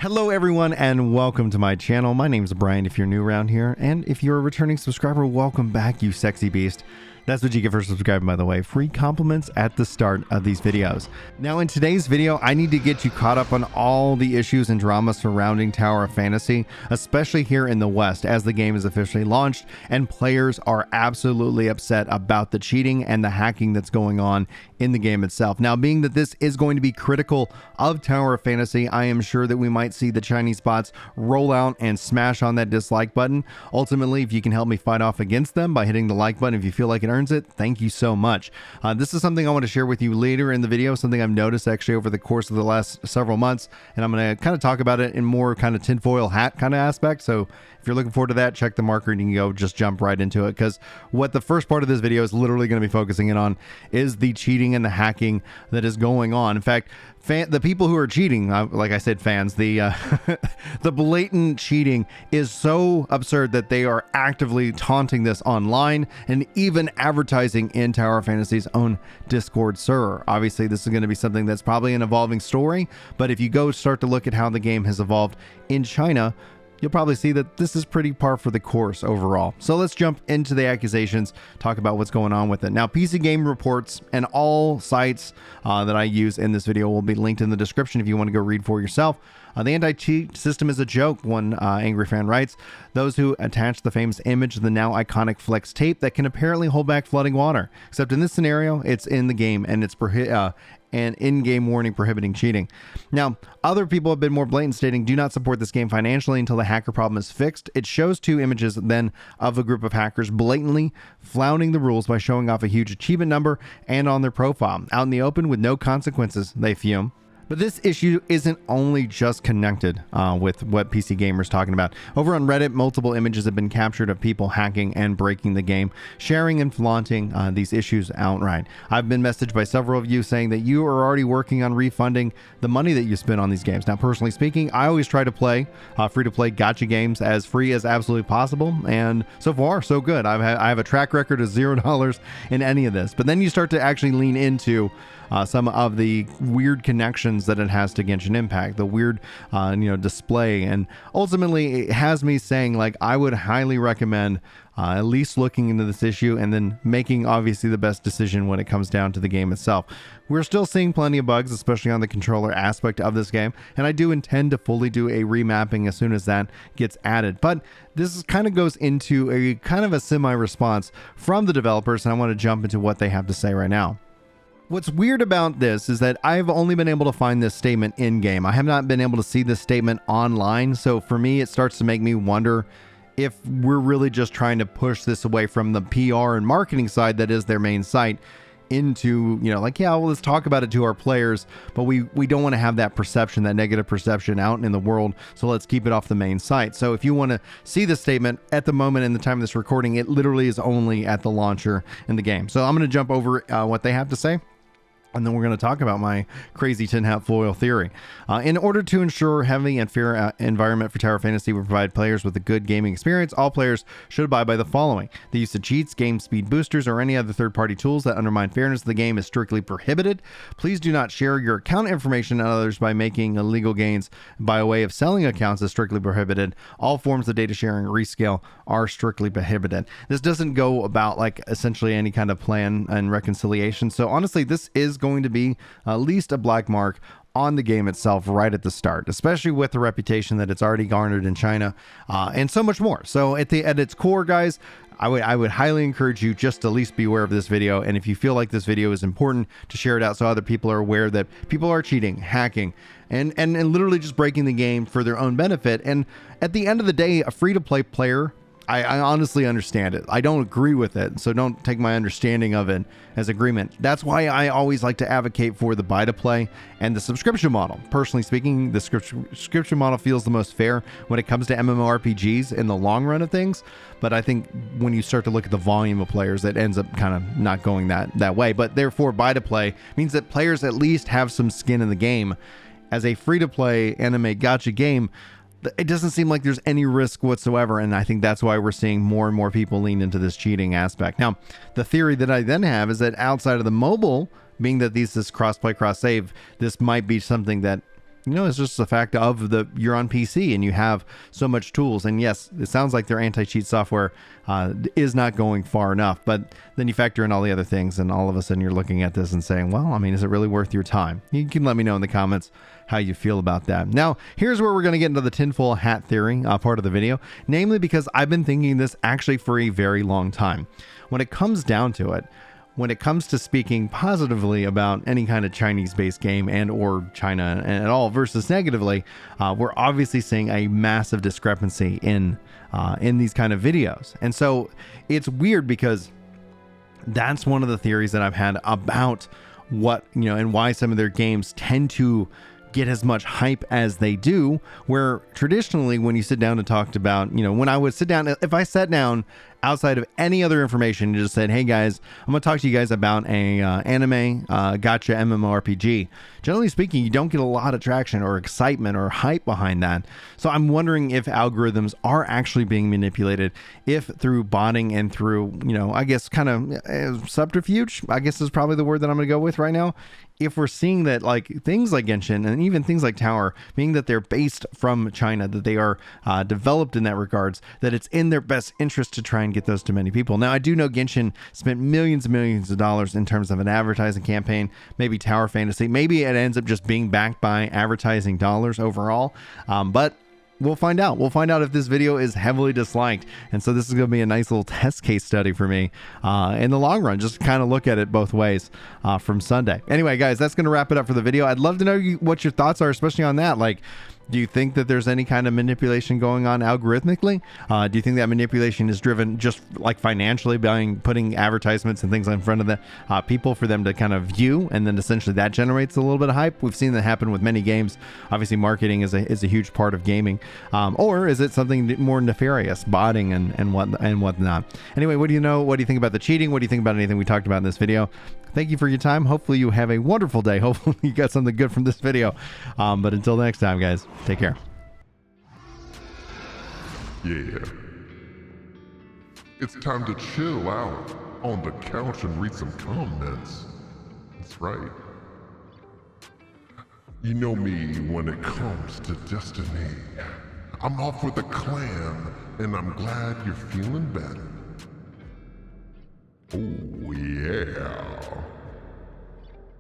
Hello everyone and welcome to my channel. My name's Brian if you're new around here, and if you're a returning subscriber, welcome back, you sexy beast. That's what you get for subscribing, by the way. Free compliments at the start of these videos. Now in today's video, I need to get you caught up on all the issues and drama surrounding Tower of Fantasy, especially here in the West as the game is officially launched and players are absolutely upset about the cheating and the hacking that's going on in the game itself. Now, being that this is going to be critical of Tower of Fantasy, I am sure that we might see the Chinese bots roll out and smash on that dislike button. Ultimately, if you can help me fight off against them by hitting the like button, if you feel like it earns it, thank you so much. This is something I want to share with you later in the video, something I've noticed actually over the course of the last several months, and I'm going to kind of talk about it in more kind of tinfoil hat kind of aspect. So if you're looking forward to that, check the marker and you can go just jump right into it, because what the first part of this video is literally going to be focusing in on is the cheating and the hacking that is going on. In fact, the people who are cheating, like I said, fans, the the blatant cheating is so absurd that they are actively taunting this online and even advertising in Tower of Fantasy's own Discord server. Obviously, this is going to be something that's probably an evolving story, but if you go start to look at how the game has evolved in China, you'll probably see that this is pretty par for the course overall. So let's jump into the accusations, talk about what's going on with it. Now, PC Game Reports and all sites that I use in this video will be linked in the description if you want to go read for yourself. The anti-cheat system is a joke, one angry fan writes. Those who attach the famous image of the now iconic Flex tape that can apparently hold back flooding water. Except in this scenario, it's in the game and it's an in-game warning prohibiting cheating. Now, other people have been more blatant, stating do not support this game financially until the hacker problem is fixed. It shows two images then of a group of hackers blatantly flouting the rules by showing off a huge achievement number and on their profile. Out in the open with no consequences, they fume. But this issue isn't only just connected with what PC Gamer's talking about. Over on Reddit, multiple images have been captured of people hacking and breaking the game, sharing and flaunting these issues outright. I've been messaged by several of you saying that you are already working on refunding the money that you spend on these games. Now, personally speaking, I always try to play free-to-play gacha games as free as absolutely possible, and so far, so good. I have a track record of $0 in any of this. But then you start to actually lean into some of the weird connections that it has to Genshin Impact, the weird, display, and ultimately it has me saying, like, I would highly recommend at least looking into this issue and then making obviously the best decision when it comes down to the game itself. We're still seeing plenty of bugs, especially on the controller aspect of this game, and I do intend to fully do a remapping as soon as that gets added. But this kind of goes into a kind of a semi-response from the developers, and I want to jump into what they have to say right now. What's weird about this is that I've only been able to find this statement in-game. I have not been able to see this statement online, so for me it starts to make me wonder if we're really just trying to push this away from the PR and marketing side that is their main site into, let's talk about it to our players, but we don't want to have that perception, that negative perception out in the world, so let's keep it off the main site. So if you want to see the statement at the moment in the time of this recording, it literally is only at the launcher in the game. So I'm going to jump over what they have to say, and then we're going to talk about my crazy tin hat foil theory. In order to ensure healthy and fair environment for Tower of Fantasy will provide players with a good gaming experience, all players should abide by the following. The use of cheats, game speed boosters, or any other third-party tools that undermine fairness of the game is strictly prohibited. Please do not share your account information on others by making illegal gains by way of selling accounts is strictly prohibited. All forms of data sharing or rescale are strictly prohibited. This doesn't go about like essentially any kind of plan and reconciliation. So honestly, this is going to be at least a black mark on the game itself right at the start, especially with the reputation that it's already garnered in China, and so much more. So at its core, guys, I would highly encourage you just to at least be aware of this video, and if you feel like this video is important, to share it out so other people are aware that people are cheating, hacking, and literally just breaking the game for their own benefit. And at the end of the day, a free-to-play player, I honestly understand it. I don't agree with it, so don't take my understanding of it as agreement. That's why I always like to advocate for the buy-to-play and the subscription model. Personally speaking, the subscription model feels the most fair when it comes to MMORPGs in the long run of things, but I think when you start to look at the volume of players, it ends up kind of not going that way. But therefore, buy-to-play means that players at least have some skin in the game. As a free-to-play anime gacha game, it doesn't seem like there's any risk whatsoever, and I think that's why we're seeing more and more people lean into this cheating aspect. Now, the theory that I then have is that outside of the mobile, being that this cross-play, cross-save, this might be something that you know, it's just the fact of you're on PC and you have so much tools. And yes, it sounds like their anti-cheat software is not going far enough, but then you factor in all the other things and all of a sudden you're looking at this and saying, well, I mean, is it really worth your time? You can let me know in the comments how you feel about that. Now, here's where we're going to get into the tinfoil hat theory part of the video, namely because I've been thinking this actually for a very long time. When it comes down to it, when it comes to speaking positively about any kind of Chinese-based game and or China at all versus negatively, we're obviously seeing a massive discrepancy in these kind of videos. And so it's weird because that's one of the theories that I've had about what, you know, and why some of their games tend to get as much hype as they do, where traditionally when you sit down and talked about, you know, when I would sit down, if I sat down outside of any other information and just said, hey guys, I'm gonna talk to you guys about a anime gotcha MMORPG, generally speaking, you don't get a lot of traction or excitement or hype behind that. So I'm wondering if algorithms are actually being manipulated, if through botting and through, you know, I guess kind of subterfuge, I guess is probably the word that I'm gonna go with right now. If we're seeing that like things like Genshin and even things like Tower, being that they're based from China, that they are developed in that regards, that it's in their best interest to try and get those to many people. Now, I do know Genshin spent millions and millions of dollars in terms of an advertising campaign, maybe Tower Fantasy, maybe it ends up just being backed by advertising dollars overall, but we'll find out. We'll find out if this video is heavily disliked. And so this is going to be a nice little test case study for me in the long run. Just kind of look at it both ways from Sunday. Anyway, guys, that's going to wrap it up for the video. I'd love to know what your thoughts are, especially on that. Like, do you think that there's any kind of manipulation going on algorithmically? Do you think that manipulation is driven just like financially by putting advertisements and things in front of the people for them to kind of view, and then essentially that generates a little bit of hype? We've seen that happen with many games. Obviously, marketing is a huge part of gaming. Or is it something more nefarious, botting and whatnot? Anyway, what do you know? What do you think about the cheating? What do you think about anything we talked about in this video? Thank you for your time. Hopefully you have a wonderful day. Hopefully you got something good from this video. But until next time, guys, take care. Yeah. It's time to chill out on the couch and read some comments. That's right. You know me when it comes to Destiny. I'm off with a clan, and I'm glad you're feeling better. Oh, yeah.